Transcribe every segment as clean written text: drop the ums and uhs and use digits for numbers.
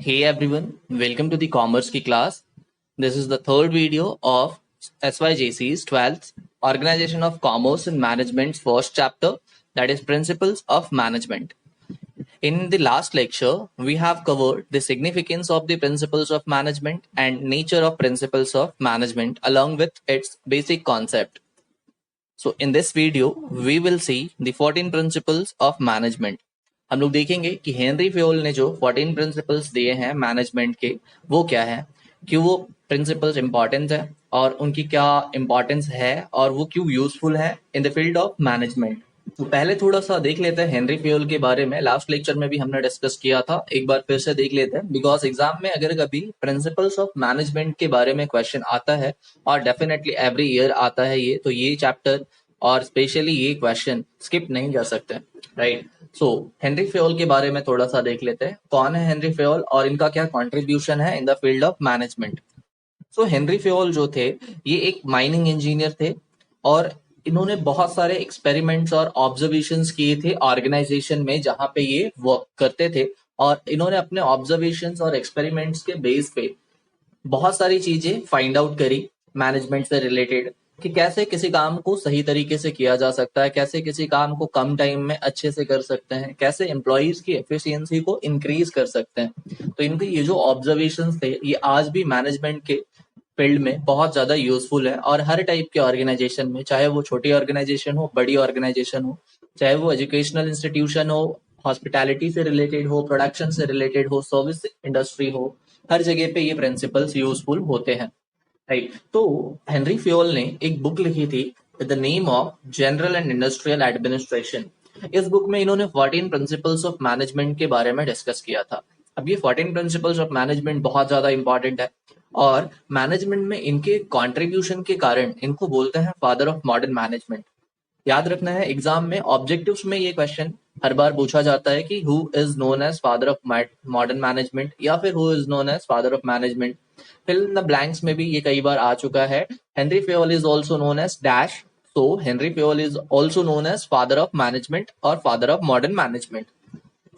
Hey everyone, welcome to the Commerce की class. This is the third video of SYJC's 12th Organization of Commerce and Management's first chapter, that is Principles of Management. In the last lecture, we have covered the significance of the principles of management and nature of principles of management along with its basic concept. So in this video, we will see the 14 principles of management. हम लोग देखेंगे कि Henry Fayol ने जो 14 principles दिए हैं management के वो क्या है, क्यों वो प्रिंसिपल्स इंपॉर्टेंट है और उनकी क्या इंपॉर्टेंस है और वो क्यों यूजफुल है in the field of management. तो पहले थोड़ा सा देख लेते हैं हेनरी फेयोल के बारे में। लास्ट लेक्चर में भी हमने डिस्कस किया था, एक बार फिर से देख लेते हैं बिकॉज एग्जाम में अगर कभी प्रिंसिपल्स ऑफ मैनेजमेंट के बारे में क्वेश्चन आता है और डेफिनेटली एवरी ईयर आता है ये, तो ये चैप्टर और स्पेशली ये क्वेश्चन स्किप नहीं कर सकते, राइट। सो हेनरी फेयोल के बारे में थोड़ा सा देख लेते हैं, कौन है हेनरी फेयोल और इनका क्या कंट्रीब्यूशन है in the field of management. So Henry Fayol जो थे ये एक माइनिंग इंजीनियर थे और इन्होंने बहुत सारे एक्सपेरिमेंट्स और ऑब्जर्वेशंस किए थे ऑर्गेनाइजेशन में जहां पे ये वर्क करते थे, और इन्होंने अपने ऑब्जर्वेशंस और एक्सपेरिमेंट्स के बेस पे बहुत सारी चीजें फाइंड आउट करी मैनेजमेंट से रिलेटेड कि कैसे किसी काम को सही तरीके से किया जा सकता है, कैसे किसी काम को कम टाइम में अच्छे से कर सकते हैं, कैसे एम्प्लॉइज की एफिशिएंसी को इंक्रीज कर सकते हैं। तो इनके ये जो ऑब्जर्वेशंस थे ये आज भी मैनेजमेंट के फील्ड में बहुत ज्यादा यूजफुल है और हर टाइप के ऑर्गेनाइजेशन में, चाहे वो छोटी ऑर्गेनाइजेशन हो, बड़ी ऑर्गेनाइजेशन हो, चाहे वो एजुकेशनल इंस्टीट्यूशन हो, हॉस्पिटैलिटी से रिलेटेड हो, प्रोडक्शन से रिलेटेड हो, सर्विस इंडस्ट्री हो, हर जगह पे ये प्रिंसिपल्स यूजफुल होते हैं, राइट। तो हेनरी फेयोल ने एक बुक लिखी थी with the name of general and industrial administration. इस बुक में इन्होंने 14 प्रिंसिपल्स ऑफ मैनेजमेंट के बारे में डिस्कस किया था। अब ये 14 प्रिंसिपल्स ऑफ मैनेजमेंट बहुत ज्यादा इंपॉर्टेंट है और मैनेजमेंट में इनके कंट्रीब्यूशन के कारण इनको बोलते हैं फादर ऑफ मॉडर्न मैनेजमेंट। याद रखना है, एग्जाम में ऑब्जेक्टिव्स में ये क्वेश्चन हर बार पूछा जाता है कि who is known as father of modern management या फिर who is known as father of management. Fill in the blanks में भी ये कई बार आ चुका है। Henry Fayol is also known as dash, so Henry Fayol is also known as father of management और father of modern management.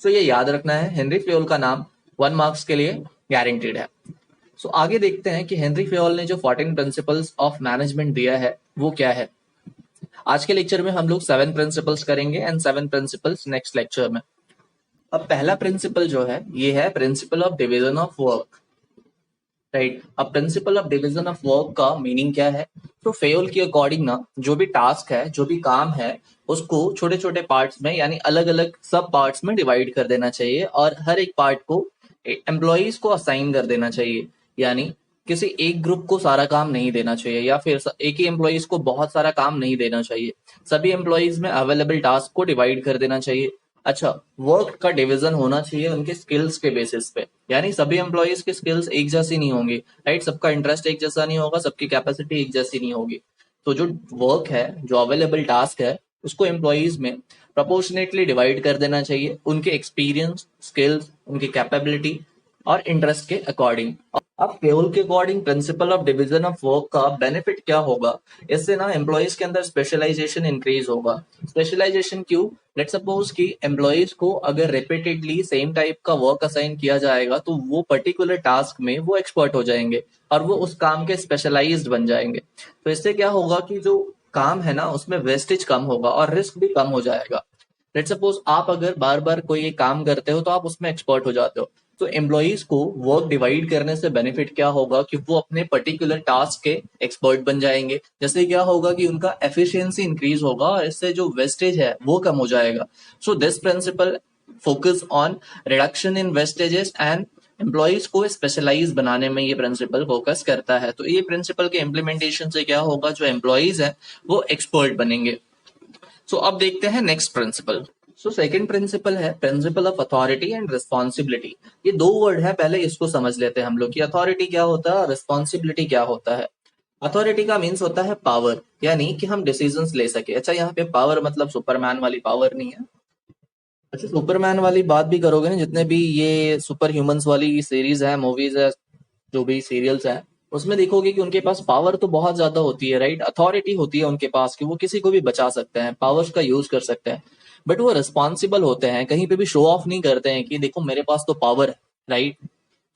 So ये याद रखना है, हेनरी फेयोल का नाम 1 मार्क्स के लिए गारंटीड है। सो आगे देखते हैं कि हेनरी फेयोल ने जो 14 प्रिंसिपल्स ऑफ मैनेजमेंट दिया है वो क्या है। आज के लेक्चर में हम लोग 7 प्रिंसिपल्स करेंगे एंड 7 प्रिंसिपल्स नेक्स्ट लेक्चर में। अब पहला प्रिंसिपल जो है ये है principle of division of work, right. अब principle of division of work का मीनिंग क्या है, तो फेयोल के अकॉर्डिंग ना जो भी टास्क है, जो भी काम है, उसको छोटे छोटे पार्ट्स में यानी अलग अलग सब पार्ट्स में डिवाइड कर देना चाहिए और हर एक पार्ट को एम्प्लॉइज को असाइन कर देना चाहिए। यानी किसी एक ग्रुप को सारा काम नहीं देना चाहिए या फिर एक ही एम्प्लॉइज को बहुत सारा काम नहीं देना चाहिए, सभी एम्प्लॉइज में अवेलेबल टास्क को डिवाइड कर देना चाहिए। अच्छा, वर्क का डिवीजन होना चाहिए उनके स्किल्स के बेसिस पे, यानी सभी एम्प्लॉइज की स्किल्स एक जैसी नहीं होंगी, राइट। सबका इंटरेस्ट एक जैसा नहीं होगा, सबकी कैपेसिटी एक जैसी नहीं होगी। तो जो वर्क है, जो अवेलेबल टास्क है, उसको एम्प्लॉइज में प्रोपोर्शनेटली डिवाइड कर देना चाहिए उनके एक्सपीरियंस, स्किल्स, उनकी कैपेबिलिटी और इंटरेस्ट के अकॉर्डिंग। अब फेयोल के according principal of division of work का बेनिफिट क्या होगा, इससे ना एम्प्लॉइज के अंदर स्पेशलाइजेशन इंक्रीज होगा। स्पेशलाइजेशन क्यों, लेट सपोज कि एम्प्लॉइज को अगर रिपीटेडली सेम टाइप का वर्क असाइन किया जाएगा तो वो पर्टिकुलर टास्क में वो एक्सपर्ट हो जाएंगे और वो उस काम के स्पेशलाइज्ड बन जाएंगे। तो इससे क्या होगा कि जो काम है ना उसमें वेस्टेज कम होगा और रिस्क भी कम हो जाएगा। लेट सपोज आप अगर बार बार कोई एक काम करते हो तो आप उसमें एक्सपर्ट हो जाते हो, तो एम्प्लॉइज को वर्क डिवाइड करने से बेनिफिट क्या होगा कि वो अपने पर्टिकुलर टास्क के एक्सपर्ट बन जाएंगे। जैसे क्या होगा कि उनका एफिशिएंसी इंक्रीज होगा और इससे जो वेस्टेज है वो कम हो जाएगा। So this principle focus on reduction in vestiges and employees को स्पेशलाइज बनाने में ये प्रिंसिपल फोकस करता है। तो ये प्रिंसिपल के इम्प्लीमेंटेशन से क्या होगा, जो एम्प्लॉइज है वो एक्सपर्ट बनेंगे। सो अब देखते हैं next principle. So second principle है principle of authority and responsibility. ये दो वर्ड है, पहले इसको समझ लेते हैं हम लोग कि अथॉरिटी क्या होता है और रिस्पॉन्सिबिलिटी क्या होता है। अथॉरिटी का मीन्स होता है पावर, यानी कि हम डिसीजंस ले सके। अच्छा, यहाँ पे पावर मतलब सुपरमैन वाली पावर नहीं है। अच्छा, सुपरमैन वाली बात भी करोगे ना, जितने भी ये सुपर ह्यूमंस वाली सीरीज है, मूवीज है, जो भी सीरियल्स हैं, उसमें देखोगे कि उनके पास पावर तो बहुत ज्यादा होती है, राइट। अथॉरिटी होती है उनके पास कि वो किसी को भी बचा सकते हैं, पावर्स का यूज कर सकते हैं। बट वो रिस्पॉन्सिबल होते हैं, कहीं पे भी शो ऑफ नहीं करते हैं कि देखो मेरे पास तो पावर है, राइट।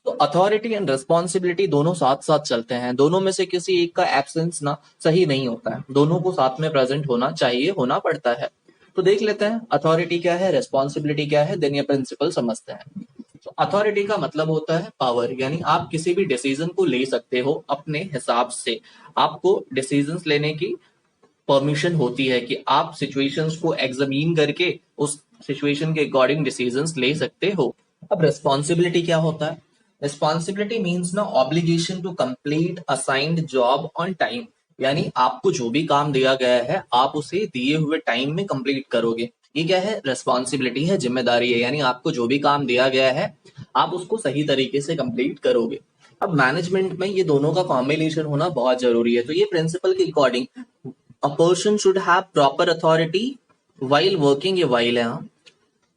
तो अथॉरिटी एंड रिस्पॉन्सिबिलिटी दोनों साथ साथ चलते हैं, दोनों में से किसी एक का एब्सेंस ना सही नहीं होता है, दोनों को साथ में प्रेजेंट होना चाहिए, होना पड़ता है। तो देख लेते हैं अथॉरिटी क्या है, रिस्पॉन्सिबिलिटी क्या है, देन ये प्रिंसिपल समझते हैं। तो अथॉरिटी का मतलब होता है पावर, यानी आप किसी भी डिसीजन को ले सकते हो अपने हिसाब से, आपको डिसीजंस लेने की परमिशन होती है कि आप सिचुएशंस को एग्जामिन करके उस सिचुएशन के अकॉर्डिंग डिसीजंस ले सकते हो। अब रिस्पॉन्सिबिलिटी क्या होता है? रिस्पॉन्सिबिलिटी मीन्स ना obligation to complete assigned job on time, यानी आपको जो भी काम दिया गया है आप उसे दिए हुए टाइम में कंप्लीट करोगे। ये क्या है? रिस्पॉन्सिबिलिटी है, जिम्मेदारी है, यानी आपको जो भी काम दिया गया है आप उसको सही तरीके से कंप्लीट करोगे। अब मैनेजमेंट में ये दोनों का कॉम्बिनेशन होना बहुत जरूरी है। तो ये प्रिंसिपल के according a person should have proper authority while working, ये while है, हाँ,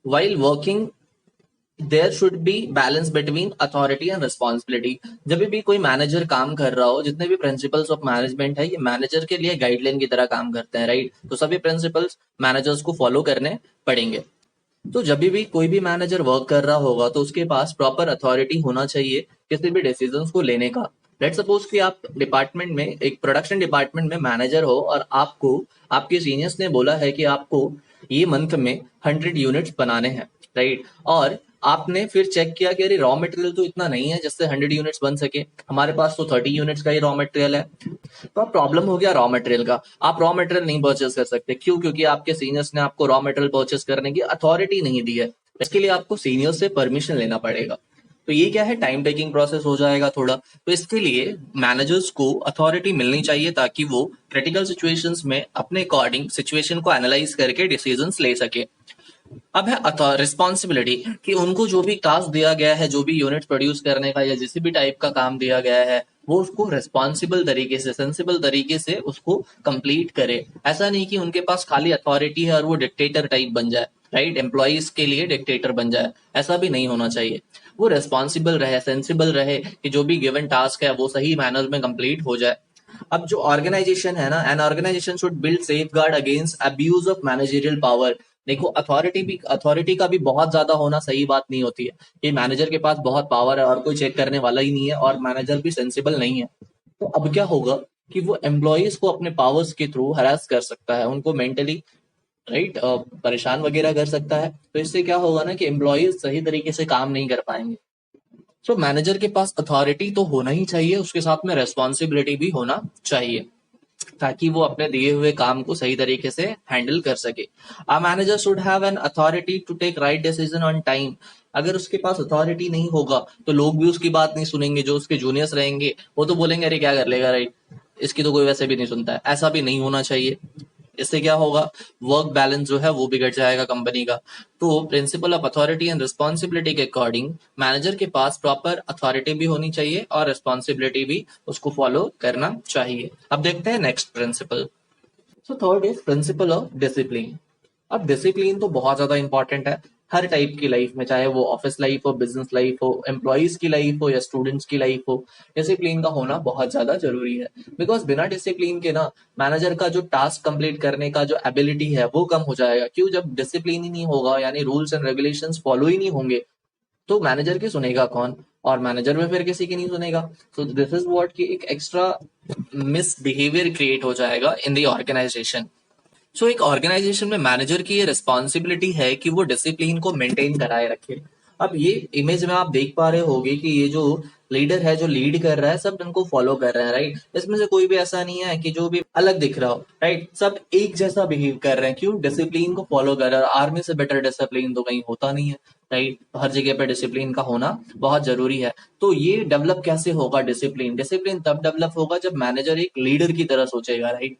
while working there should be balance between authority and responsibility। जब भी कोई मैनेजर काम कर रहा हो, जितने भी प्रिंसिपल्स ऑफ मैनेजमेंट है ये मैनेजर के लिए गाइडलाइन की तरह काम करते हैं, राइट। तो सभी प्रिंसिपल्स मैनेजर्स को फॉलो करने पड़ेंगे। तो जब भी कोई भी मैनेजर वर्क कर रहा होगा तो उसके पास प्रॉपर अथॉरिटी होना चाहिए किसी भी डिसीजंस को लेने का। लेट सपोज कि आप डिपार्टमेंट में, एक प्रोडक्शन डिपार्टमेंट में मैनेजर हो और आपको आपके सीनियर्स ने बोला है कि आपको ये मंथ में 100 यूनिट्स बनाने हैं, राइट। और आपने फिर चेक किया कि अरे रॉ मटेरियल तो इतना नहीं है जिससे 100 यूनिट्स बन सके, हमारे पास तो 30 यूनिट्स का ही रॉ मटेरियल है। तो अब प्रॉब्लम हो गया रॉ मटेरियल का, आप रॉ मटेरियल नहीं परचेस कर सकते। क्यों? क्योंकि आपके सीनियर्स ने आपको रॉ मटेरियल परचेस करने की अथॉरिटी नहीं दी है। इसके लिए आपको सीनियर्स से परमिशन लेना पड़ेगा। तो ये क्या है? टाइम टेकिंग प्रोसेस हो जाएगा थोड़ा। तो इसके लिए मैनेजर्स को अथॉरिटी मिलनी चाहिए ताकि वो क्रिटिकल सिचुएशंस में अपने अकॉर्डिंग सिचुएशन को एनालाइज करके डिसीजंस ले सके। अब है रिस्पॉन्सिबिलिटी कि उनको जो भी टास्क दिया गया है, जो भी यूनिट प्रोड्यूस करने का या जिस भी टाइप का काम दिया गया है, वो उसको रिस्पॉन्सिबल तरीके से, सेंसिबल तरीके से उसको कंप्लीट करे। ऐसा नहीं कि उनके पास खाली अथॉरिटी है और वो डिक्टेटर टाइप बन जाए, राइट, एम्प्लॉइज के लिए डिक्टेटर बन जाए, ऐसा भी नहीं होना चाहिए। वो रिस्पॉन्सिबल रहे, सेंसिबल रहे कि जो भी गिवन टास्क है वो सही मैनर में कंप्लीट हो जाए। अब जो ऑर्गेनाइजेशन है ना, an organisation should build safeguard against abuse of managerial power. देखो अथॉरिटी का भी बहुत ज्यादा होना सही बात नहीं होती है कि मैनेजर के पास बहुत पावर है और कोई चेक करने वाला ही नहीं है और मैनेजर भी सेंसिबल नहीं है। तो अब क्या होगा कि वो एम्प्लॉयज को अपने पावर्स के थ्रू हरास कर सकता है, उनको मेंटली, राइट, परेशान वगैरह कर सकता है। तो इससे क्या होगा ना कि एम्प्लॉयज सही तरीके से काम नहीं कर पाएंगे। तो मैनेजर के पास अथॉरिटी तो होना ही चाहिए, उसके साथ में रेस्पॉन्सिबिलिटी भी होना चाहिए ताकि वो अपने दिए हुए काम को सही तरीके से हैंडल कर सके। A manager should have an authority to take right decision on time. अगर उसके पास अथॉरिटी नहीं होगा तो लोग भी उसकी बात नहीं सुनेंगे, जो उसके जूनियर्स रहेंगे वो तो बोलेंगे अरे क्या कर लेगा, राइट, इसकी तो कोई वैसे भी नहीं सुनता है। ऐसा भी नहीं होना चाहिए। इससे क्या होगा? वर्क बैलेंस जो है वो बिगड़ जाएगा कंपनी का। तो principal of authority and responsibility के अकॉर्डिंग मैनेजर के पास प्रॉपर अथॉरिटी भी होनी चाहिए और रिस्पॉन्सिबिलिटी भी उसको फॉलो करना चाहिए। अब देखते हैं next principle. So third is principle of discipline. अब डिसिप्लिन तो बहुत ज्यादा इंपॉर्टेंट है हर टाइप की लाइफ में, चाहे वो ऑफिस लाइफ हो, बिजनेस लाइफ हो, एम्प्लॉइज की लाइफ हो या स्टूडेंट्स की लाइफ हो। डिसिप्लिन का होना बहुत ज्यादा जरूरी है, बिकॉज बिना डिसिप्लिन के ना मैनेजर का जो टास्क कंप्लीट करने का जो एबिलिटी है वो कम हो जाएगा। क्यों? जब डिसिप्लिन ही नहीं होगा, यानी रूल्स एंड रेगुलेशंस फॉलो ही नहीं होंगे, तो मैनेजर की सुनेगा कौन? और मैनेजर में फिर किसी की नहीं सुनेगा। सो दिस इज व्हाट कि एक एक्स्ट्रा मिसबिहेवियर क्रिएट हो जाएगा इन द ऑर्गेनाइजेशन। सो एक ऑर्गेनाइजेशन में मैनेजर की ये रिस्पॉन्सिबिलिटी है कि वो डिसिप्लिन को मेंटेन कराए रखे। अब ये इमेज में आप देख पा रहे होगे कि ये जो लीडर है, जो लीड कर रहा है, सब इनको फॉलो कर रहे हैं, राइट। इसमें से कोई भी ऐसा नहीं है कि जो भी अलग दिख रहा हो, राइट, सब एक जैसा बिहेव कर रहे हैं। क्यों? डिसिप्लिन को फॉलो कर रहे हैं। आर्मी से बेटर डिसिप्लिन तो कहीं होता नहीं है, राइट। हर जगह पे डिसिप्लिन का होना बहुत जरूरी है। तो ये डेवलप कैसे होगा डिसिप्लिन? डिसिप्लिन तब डेवलप होगा जब मैनेजर एक लीडर की तरह सोचेगा, राइट।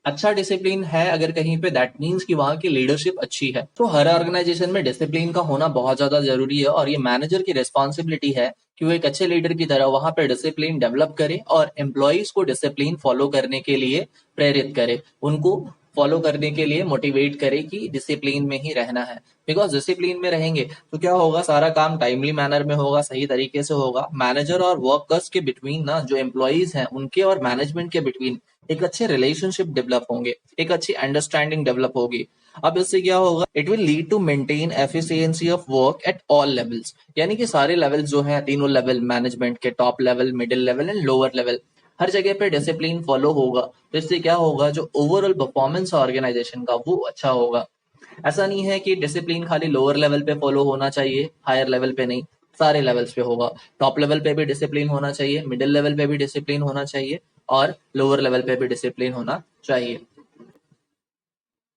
अच्छा डिसिप्लिन है अगर कहीं पे, दैट मीन्स कि वहां की लीडरशिप अच्छी है। तो हर ऑर्गेनाइजेशन में डिसिप्लिन का होना बहुत ज्यादा जरूरी है और ये मैनेजर की रिस्पॉन्सिबिलिटी है कि वो एक अच्छे लीडर की तरह वहां पे डिसिप्लिन डेवलप करे और एम्प्लॉइज को डिसिप्लिन फॉलो करने के लिए प्रेरित करे, उनको फॉलो करने के लिए मोटिवेट करे कि डिसिप्लिन में ही रहना है। बिकॉज डिसिप्लिन में रहेंगे तो क्या होगा, सारा काम टाइमली मैनर में होगा, सही तरीके से होगा। मैनेजर और वर्कर्स के बिटवीन ना, जो एम्प्लॉइज हैं उनके और मैनेजमेंट के बिटवीन एक अच्छे रिलेशनशिप डेवलप होंगे, एक अच्छी अंडरस्टैंडिंग डेवलप होगी। अब इससे क्या होगा, it will lead to maintain efficiency of work at all levels, यानी कि सारे लेवल जो हैं, तीनों लेवल, मैनेजमेंट के top level, middle level and lower level, हर जगह पे डिसिप्लिन फॉलो होगा। तो इससे क्या होगा, जो ओवरऑल परफॉर्मेंस ऑर्गेनाइजेशन का वो अच्छा होगा। ऐसा नहीं है कि डिसिप्लिन खाली लोअर लेवल पे फॉलो होना चाहिए, हायर लेवल पे नहीं, सारे लेवल्स पे होगा। टॉप लेवल पे भी डिसिप्लिन होना चाहिए, मिडिल लेवल पे भी डिसिप्लिन होना चाहिए और लोअर लेवल पे भी डिसिप्लिन होना चाहिए।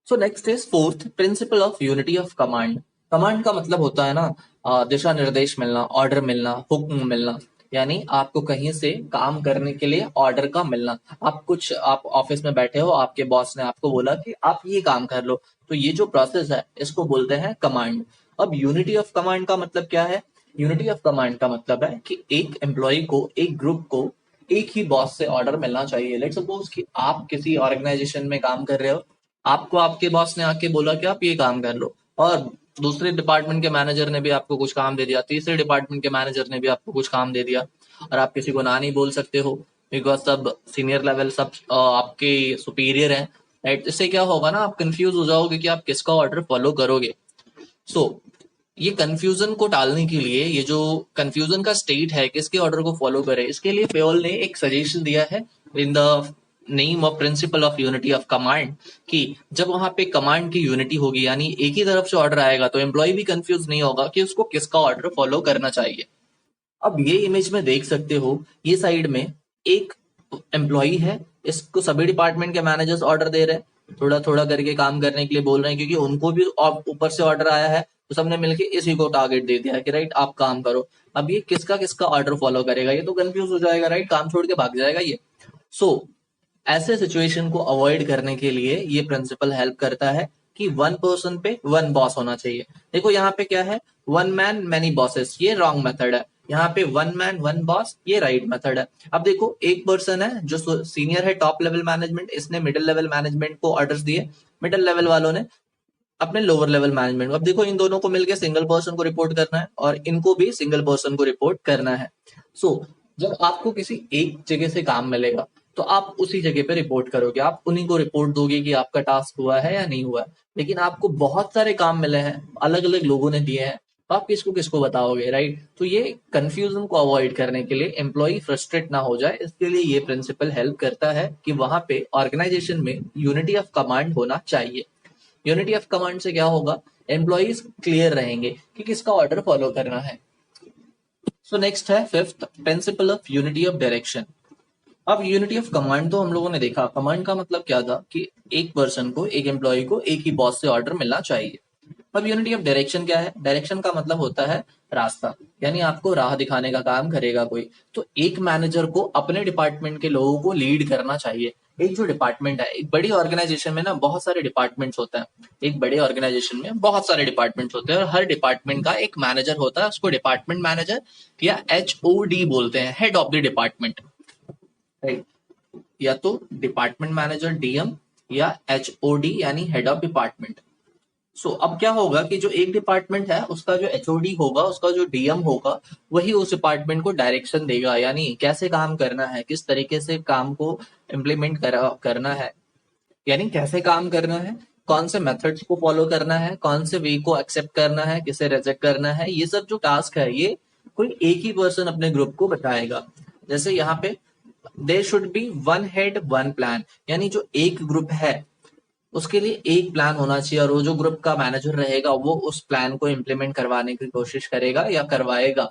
So next is fourth, principle of unity of command. Command का मतलब होता है ना, दिशा निर्देश मिलना, ऑर्डर मिलना, हुक्म मिलना, यानी आपको कहीं से काम करने के लिए ऑर्डर का मिलना। आप ऑफिस में बैठे हो, आपके बॉस ने आपको बोला कि आप ये काम कर लो, तो ये जो प्रोसेस है इसको बोलते हैं कमांड। अब यूनिटी ऑफ कमांड का मतलब क्या है? यूनिटी ऑफ कमांड का मतलब है कि एक एम्प्लॉय को, एक ग्रुप को एक ही बॉस से ऑर्डर मिलना चाहिए। लेट्स सपोज कि आप किसी ऑर्गेनाइजेशन में काम कर रहे हो, आपको आपके बॉस ने आके बोला कि आप ये काम कर लो, और दूसरे डिपार्टमेंट के मैनेजर ने भी आपको कुछ काम दे दिया, तीसरे डिपार्टमेंट के मैनेजर ने भी आपको कुछ काम दे दिया, और आप किसी को ना नहीं बोल सकते हो बिकॉज सब सीनियर लेवल, सब आपके सुपीरियर हैं, राइट। इससे क्या होगा ना, आप कंफ्यूज हो जाओगे कि आप किसका ऑर्डर फॉलो करोगे। सो ये कंफ्यूजन को टालने के लिए, ये जो कंफ्यूजन का स्टेट है किसके ऑर्डर को फॉलो करे, इसके लिए पेयोल ने एक सजेशन दिया है in the name of principle of unity of command, कि जब वहां पे कमांड की यूनिटी होगी, यानी एक ही तरफ से ऑर्डर आएगा, तो एम्प्लॉय भी कंफ्यूज नहीं होगा कि उसको किसका ऑर्डर फॉलो करना चाहिए। अब ये इमेज में देख सकते हो, ये साइड में एक एम्प्लॉय है, इसको सभी डिपार्टमेंट के मैनेजर्स ऑर्डर दे रहे हैं, थोड़ा थोड़ा करके काम करने के लिए बोल रहे हैं, क्योंकि उनको भी ऊपर से ऑर्डर आया है, तो सबने मिलके इसी को टारगेट दे दिया है कि राइट आप काम करो। अब ये किसका किसका ऑर्डर फॉलो करेगा, ये तो कंफ्यूज हो जाएगा, राइट, काम छोड़ के भाग जाएगा ये। सो ऐसे सिचुएशन को अवॉइड करने के लिए ये प्रिंसिपल हेल्प करता है कि वन पर्सन पे वन बॉस होना चाहिए। देखो यहाँ पे क्या है, वन मैन मैनी बॉसेस, ये रॉन्ग मेथड है। यहाँ पे वन मैन वन बॉस, ये राइट मेथड है। अब देखो, एक पर्सन है जो सीनियर है, टॉप लेवल मैनेजमेंट, इसने मिडिल लेवल मैनेजमेंट को ऑर्डर्स दिए, मिडिल लेवल वालों ने अपने लोअर लेवल मैनेजमेंट को। अब देखो, इन दोनों को मिलकर सिंगल पर्सन को रिपोर्ट करना है और इनको भी सिंगल पर्सन को रिपोर्ट करना है। सो जब आपको किसी एक जगह से काम मिलेगा, तो आप उसी जगह पे रिपोर्ट करोगे, आप उन्हीं को रिपोर्ट दोगे कि आपका टास्क हुआ है या नहीं हुआ है। लेकिन आपको बहुत सारे काम मिले हैं, अलग अलग लोगों ने दिए हैं, तो आप किसको किसको बताओगे, राइट। तो ये कंफ्यूजन को अवॉइड करने के लिए, एम्प्लॉय फ्रस्ट्रेट ना हो जाए, इसके लिए ये प्रिंसिपल हेल्प करता है कि वहां पे ऑर्गेनाइजेशन में यूनिटी ऑफ कमांड होना चाहिए। यूनिटी ऑफ कमांड से क्या होगा, एम्प्लॉयज क्लियर रहेंगे कि किसका ऑर्डर फॉलो करना है। सो नेक्स्ट है fifth, principle of unity of direction. अब यूनिटी ऑफ कमांड तो हम लोगों ने देखा, कमांड का मतलब क्या था कि एक पर्सन को, एक एम्प्लॉय को एक ही बॉस से ऑर्डर मिलना चाहिए। अब यूनिटी ऑफ डायरेक्शन क्या है? डायरेक्शन का मतलब होता है रास्ता, यानी आपको राह दिखाने का काम करेगा कोई। तो एक मैनेजर को अपने डिपार्टमेंट के लोगों को लीड करना चाहिए। एक जो डिपार्टमेंट है, एक बड़ी ऑर्गेनाइजेशन में ना बहुत सारे डिपार्टमेंट्स होते हैं, एक बड़े ऑर्गेनाइजेशन में बहुत सारे डिपार्टमेंट्स होते हैं, और हर डिपार्टमेंट का एक मैनेजर होता है, उसको डिपार्टमेंट मैनेजर या HOD बोलते हैं, head of the department, right. या तो डिपार्टमेंट मैनेजर DM या HOD यानी हेड ऑफ डिपार्टमेंट। सो अब क्या होगा कि जो एक डिपार्टमेंट है उसका जो HOD होगा, उसका जो DM होगा, वही उस डिपार्टमेंट को डायरेक्शन देगा, यानी कैसे काम करना है, किस तरीके से काम को इम्प्लीमेंट करना है, यानी कैसे काम करना है, कौन से मेथड्स को फॉलो करना है, कौन से वे को एक्सेप्ट करना है, किसे रिजेक्ट करना है, ये सब जो टास्क है ये कोई एक ही पर्सन अपने ग्रुप को बताएगा। जैसे यहाँ पे there should be one head one plan, यानी जो एक ग्रुप है उसके लिए एक प्लान होना चाहिए, और वो जो ग्रुप का मैनेजर रहेगा वो उस प्लान को इम्प्लीमेंट करवाने की कोशिश करेगा या करवाएगा,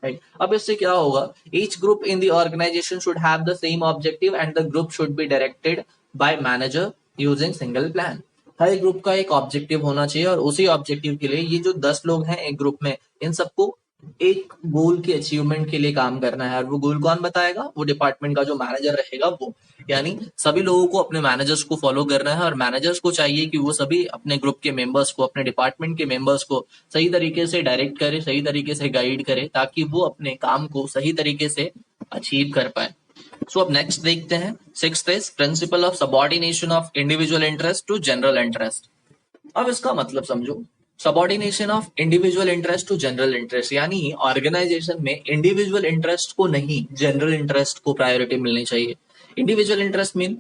राइट। अब इससे क्या होगा, each group in the organisation should have the same objective and the group should be directed by manager using single plan. हर ग्रुप का एक ऑब्जेक्टिव होना चाहिए, और उसी ऑब्जेक्टिव के लिए ये जो 10 लोग हैं एक ग्रुप में, इन सबको एक गोल की अचीवमेंट के लिए काम करना है। और वो गोल कौन बताएगा? वो डिपार्टमेंट का जो मैनेजर रहेगा वो। यानी सभी लोगों को अपने मैनेजर्स को फॉलो करना है, और मैनेजर्स को चाहिए कि वो सभी अपने ग्रुप के मेंबर्स को, अपने डिपार्टमेंट के मेंबर्स को सही तरीके से डायरेक्ट करे, सही तरीके से गाइड करे, ताकि वो अपने काम को सही तरीके से अचीव कर पाए। सो अब नेक्स्ट देखते हैं, sixth is principle of subordination of individual interest to general interest. अब इसका मतलब समझो, subordination of individual interest to general interest, यानी ऑर्गेनाइजेशन में इंडिविजुअल इंटरेस्ट को नहीं, जनरल इंटरेस्ट को प्रायोरिटी मिलनी चाहिए। इंडिविजुअल इंटरेस्ट मीन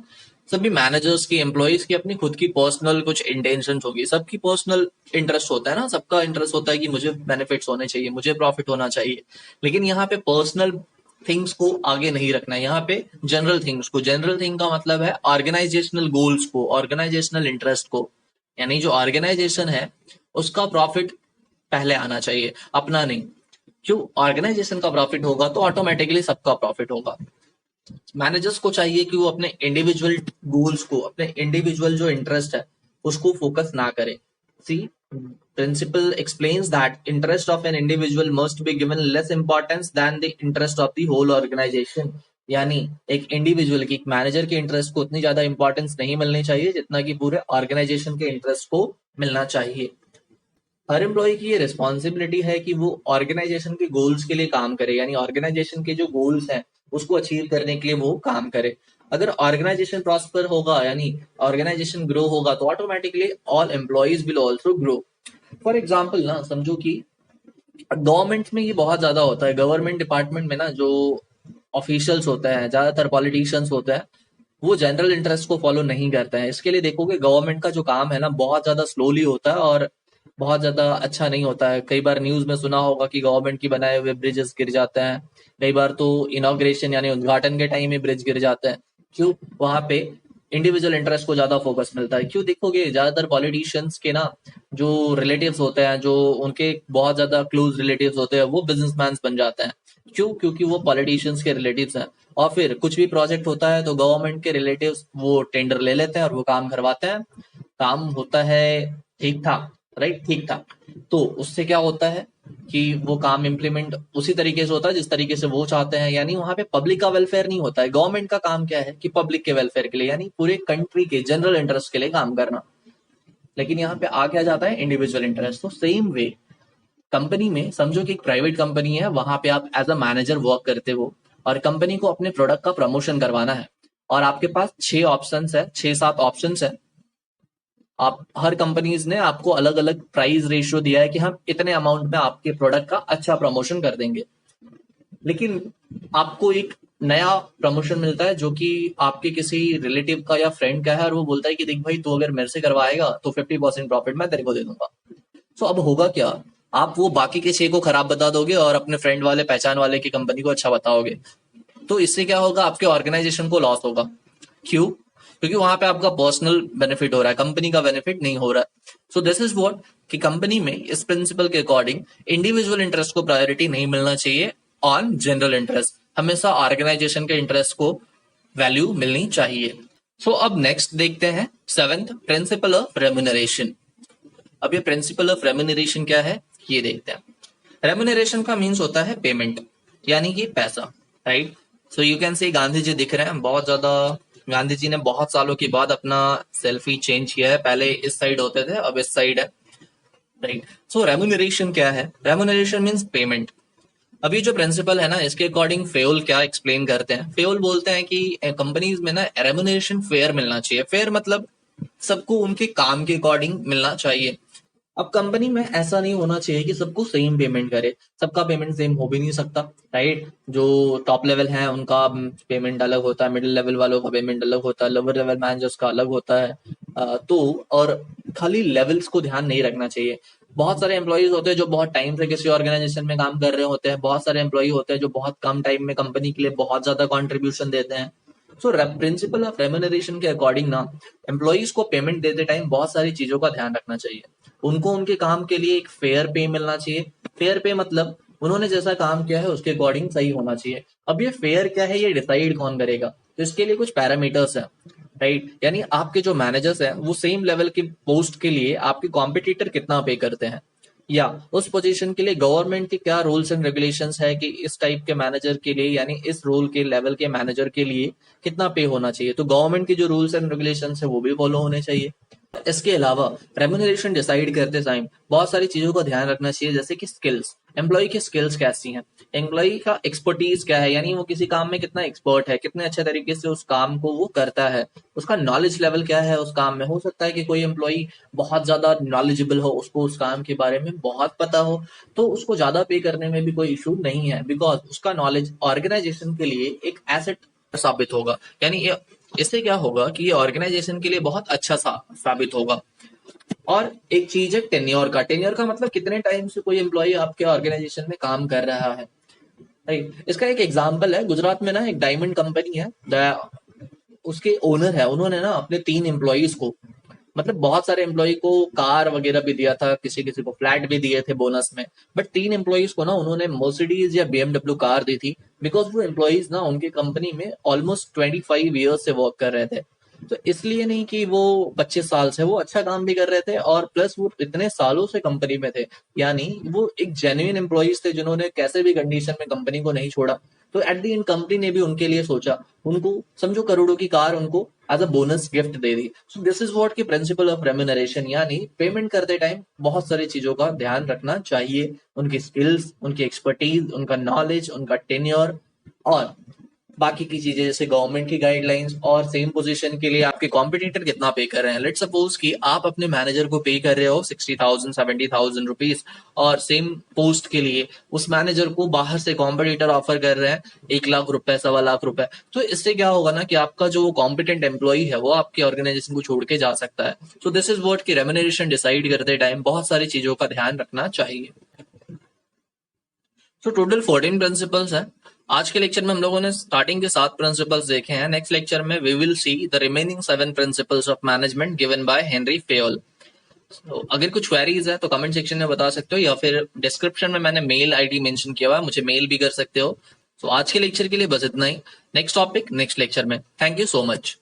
सभी मैनेजर्स की, एम्प्लॉइज की अपनी खुद की पर्सनल कुछ इंटेंशन होगी, सबकी पर्सनल इंटरेस्ट होता है ना, सबका इंटरेस्ट होता है कि मुझे बेनिफिट्स होने चाहिए, मुझे प्रॉफिट होना चाहिए। लेकिन यहाँ पे पर्सनल थिंग्स को आगे नहीं रखना है, यहाँ पे जनरल थिंग्स को, जनरल थिंग का मतलब है ऑर्गेनाइजेशनल गोल्स को, ऑर्गेनाइजेशनल इंटरेस्ट को, यानी जो ऑर्गेनाइजेशन है उसका प्रॉफिट पहले आना चाहिए, अपना नहीं। क्यों? ऑर्गेनाइजेशन का प्रॉफिट होगा तो ऑटोमेटिकली सबका प्रॉफिट होगा। मैनेजर्स को चाहिए कि वो अपने इंडिविजुअल गोल्स को, अपने इंडिविजुअल जो इंटरेस्ट है उसको फोकस ना करें। See, principle explains that interest of an individual must be given less importance than the interest of the whole organisation. यानी एक इंडिविजुअल की, एक मैनेजर के इंटरेस्ट को उतनी ज्यादा इंपॉर्टेंस नहीं मिलनी चाहिए जितना कि पूरे ऑर्गेनाइजेशन के इंटरेस्ट को मिलना चाहिए। हर एम्प्लॉय की ये रिस्पॉन्सिबिलिटी है कि वो ऑर्गेनाइजेशन के गोल्स के लिए काम करे, यानी ऑर्गेनाइजेशन के जो गोल्स हैं उसको अचीव करने के लिए वो काम करे। अगर ऑर्गेनाइजेशन प्रॉस्पर होगा, यानी ऑर्गेनाइजेशन ग्रो होगा, तो automatically all employees will also grow. For example ना, समझो कि गवर्नमेंट में ये बहुत ज्यादा होता है, गवर्नमेंट डिपार्टमेंट में ना जो ऑफिशियल्स होते हैं, ज्यादातर पॉलिटिशियंस होते हैं, वो जनरल इंटरेस्ट को फॉलो नहीं करते हैं। इसके लिए देखोगे गवर्नमेंट का जो काम है ना बहुत ज्यादा स्लोली होता है और बहुत ज्यादा अच्छा नहीं होता है। कई बार न्यूज में सुना होगा कि गवर्नमेंट की बनाए हुए ब्रिजेस गिर जाते हैं, कई बार तो इनॉग्रेशन यानी उद्घाटन के टाइम में ब्रिज गिर जाते हैं। क्यों? वहां पे इंडिविजुअल इंटरेस्ट को ज्यादा फोकस मिलता है। क्यों? देखोगे ज्यादातर पॉलिटिशियंस के ना जो रिलेटिव्स होते हैं, जो उनके बहुत ज्यादा क्लोज रिलेटिव्स होते हैं, वो बिजनेसमैन बन जाते हैं। क्यों? क्योंकि वो पॉलिटिशियंस के रिलेटिव्स हैं। और फिर कुछ भी प्रोजेक्ट होता है तो गवर्नमेंट के रिलेटिव्स वो टेंडर ले लेते हैं और वो काम करवाते हैं। काम होता है ठीक ठाक, राइट, ठीक ठाक। तो उससे क्या होता है कि वो काम इम्प्लीमेंट उसी तरीके से होता है जिस तरीके से वो चाहते हैं, यानी वहां पे पब्लिक का वेलफेयर नहीं होता है। गवर्नमेंट का काम क्या है कि पब्लिक के वेलफेयर के लिए, यानी पूरे कंट्री के जनरल इंटरेस्ट के लिए काम करना। लेकिन यहाँ पे आ क्या जाता है? Individual interest. तो सेम वे कंपनी में समझो कि एक प्राइवेट कंपनी है, वहां पे आप एज अ मैनेजर वर्क करते हो और कंपनी को अपने प्रोडक्ट का प्रमोशन करवाना है और आपके पास 6 ऑप्शंस है, 6-7 ऑप्शंस है। आप हर कंपनीज ने आपको अलग अलग प्राइस रेशियो दिया है कि हम इतने अमाउंट में आपके प्रोडक्ट का अच्छा प्रमोशन कर देंगे। लेकिन आपको एक नया प्रमोशन मिलता है जो कि आपके किसी रिलेटिव का या फ्रेंड का है और वो बोलता है कि देख भाई, तू अगर मेरे से करवाएगा तो 50% प्रॉफिट मैं तेरे को दे दूंगा। तो अब होगा क्या? आप वो बाकी के 6 को खराब बता दोगे और अपने फ्रेंड वाले, पहचान वाले की कंपनी को अच्छा बताओगे। तो इससे क्या होगा? आपके ऑर्गेनाइजेशन को लॉस होगा। क्यों? क्योंकि वहां पे आपका पर्सनल बेनिफिट हो रहा है, कंपनी का बेनिफिट नहीं हो रहा है। सो दिस इज व्हाट कि कंपनी में इस प्रिंसिपल के अकॉर्डिंग इंडिविजुअल इंटरेस्ट को प्रायोरिटी नहीं मिलना चाहिए ऑन जनरल इंटरेस्ट। हमेशा ऑर्गेनाइजेशन के इंटरेस्ट को वैल्यू मिलनी चाहिए। सो अब नेक्स्ट देखते हैं 7th प्रिंसिपल ऑफ रेम्यूनरेशन। अब ये प्रिंसिपल ऑफ रेम्यूनरेशन क्या है ये देखते हैं। रेम्यूनरेशन का मीन्स होता है पेमेंट, यानी कि पैसा, right. So you can say Gandhi ji दिख रहे हैं बहुत ज्यादा। गांधी जी ने बहुत सालों के बाद अपना सेल्फी चेंज किया है, पहले इस साइड होते थे, अब इस साइड है, राइट। सो रेम्यूनरेशन क्या है? Remuneration means payment. अभी जो प्रिंसिपल है ना, इसके अकॉर्डिंग फेयोल क्या एक्सप्लेन करते हैं? फेयोल बोलते हैं कि कंपनीज में ना रेम्यूनरेशन फेयर मिलना चाहिए। फेयर मतलब सबको उनके काम के अकॉर्डिंग मिलना चाहिए। अब कंपनी में ऐसा नहीं होना चाहिए कि सबको सेम पेमेंट करे, सबका पेमेंट सेम हो भी नहीं सकता, राइट। जो टॉप लेवल है उनका पेमेंट अलग होता है, मिडिल लेवल वालों का पेमेंट अलग होता है, लोअर लेवल मैनेजर्स का अलग होता है। तो और खाली लेवल्स को ध्यान नहीं रखना चाहिए। बहुत सारे एम्प्लॉयज होते हैं जो बहुत टाइम से किसी ऑर्गेनाइजेशन में काम कर रहे होते हैं, बहुत सारे एम्प्लॉय होते हैं जो बहुत कम टाइम में कंपनी के लिए बहुत ज्यादा कॉन्ट्रीब्यूशन देते हैं। सो प्रिंसिपल ऑफ रेम्यूनरेशन के अकॉर्डिंग ना एम्प्लॉयज को पेमेंट देते टाइम बहुत सारी चीजों का ध्यान रखना चाहिए। उनको उनके काम के लिए एक फेयर पे मिलना चाहिए। फेयर पे मतलब उन्होंने जैसा काम किया है उसके अकॉर्डिंग सही होना चाहिए। अब ये फेयर क्या है ये डिसाइड कौन करेगा? तो इसके लिए कुछ पैरामीटर्स हैं, राइट। यानी आपके जो मैनेजर्स हैं वो सेम लेवल के पोस्ट के लिए आपके कॉम्पिटिटर कितना पे करते हैं, या उस पोजीशन के लिए गवर्नमेंट की क्या रूल्स एंड रेगुलेशंस है कि इस टाइप के मैनेजर के लिए, यानी इस रोल के लेवल के मैनेजर के लिए कितना पे होना चाहिए। तो गवर्नमेंट की जो रूल्स एंड रेगुलेशंस है वो भी फॉलो होने चाहिए। इसके अलावा रेम्यूनरेशन डिसाइड करते टाइम बहुत सारी चीजों का ध्यान रखना चाहिए, जैसे कि स्किल्स, एम्प्लॉय की स्किल्स कैसी हैं, एम्प्लॉय का एक्सपर्टीज क्या है, यानी वो किसी काम में कितना एक्सपर्ट है, कितने अच्छे तरीके से उस काम को वो करता है, उसका नॉलेज लेवल क्या है उस काम में। हो सकता है कि कोई एम्प्लॉय बहुत ज्यादा नॉलेजेबल हो, उसको उस काम के बारे में बहुत पता हो, तो उसको ज्यादा पे करने में भी कोई इशू नहीं है, बिकॉज उसका नॉलेज ऑर्गेनाइजेशन के लिए एक एसेट साबित होगा। यानी इससे क्या होगा कि ये ऑर्गेनाइजेशन के लिए बहुत अच्छा साबित होगा। और एक चीज है टेन्योर का। टेन्योर का मतलब कितने टाइम से कोई एम्प्लॉय आपके ऑर्गेनाइजेशन में काम कर रहा है। राइट, इसका एक एग्जांपल है, गुजरात में ना एक डायमंड कंपनी है, उसके ओनर है, उन्होंने ना अपने 3 एम्प्लॉयज को, मतलब बहुत सारे एम्प्लॉय को कार वगैरह भी दिया था, किसी किसी को फ्लैट भी दिए थे बोनस में, बट 3 एम्प्लॉयज को ना उन्होंने मर्सिडीज या BMW कार दी थी, बिकॉज वो एम्प्लॉयज ना उनके कंपनी में ऑलमोस्ट 25 ईयर्स से वर्क कर रहे थे। तो इसलिए नहीं कि वो 25 साल से, वो अच्छा काम भी कर रहे थे और प्लस वो इतने सालों से कंपनी में थे, यानी वो एक जेन्युइन एम्प्लॉयज थे जिन्होंने कैसे भी कंडीशन में कंपनी को नहीं छोड़ा। तो एट द एंड कंपनी ने भी उनके लिए सोचा, उनको समझो करोड़ों की कार उनको एज अ बोनस गिफ्ट दे दी। सो दिस इज व्हाट की प्रिंसिपल ऑफ रेम्यूनरेशन, यानी पेमेंट करते टाइम बहुत सारी चीजों का ध्यान रखना चाहिए, उनकी स्किल्स, उनकी एक्सपर्टीज, उनका नॉलेज, उनका टेन्योर और बाकी की चीजें जैसे गवर्नमेंट की गाइडलाइंस और सेम पोजीशन के लिए आपके कॉम्पिटिटर कितना पे कर रहे हैं। लेट सपोज कि आप अपने मैनेजर को पे कर रहे हो 60,000 70,000 रुपीज, और सेम पोस्ट के लिए उस मैनेजर को बाहर से कॉम्पिटिटर ऑफर कर रहे हैं 1 लाख रुपए, 1.25 लाख रुपए। तो इससे क्या होगा ना कि आपका जो कॉम्पिटेंट एम्प्लॉई है वो आपके ऑर्गेनाइजेशन को छोड़ के जा सकता है। सो दिस इज व्हाट की रेम्यूनरेशन डिसाइड करते टाइम बहुत सारी चीजों का ध्यान रखना चाहिए। सो टोटल 14 प्रिंसिपल्स हैं। आज के लेक्चर में हम लोगों ने स्टार्टिंग के 7 प्रिंसिपल्स देखे हैं। नेक्स्ट लेक्चर में we will see the remaining 7 principles of management given by Henry Fayol. तो अगर कुछ क्वेरीज है तो कमेंट सेक्शन में बता सकते हो, या फिर डिस्क्रिप्शन में मैंने मेल आईडी मेंशन किया हुआ है, मुझे मेल भी कर सकते हो। तो आज के लेक्चर के लिए बस इतना ही। नेक्स्ट टॉपिक नेक्स्ट लेक्चर में। Thank you so much.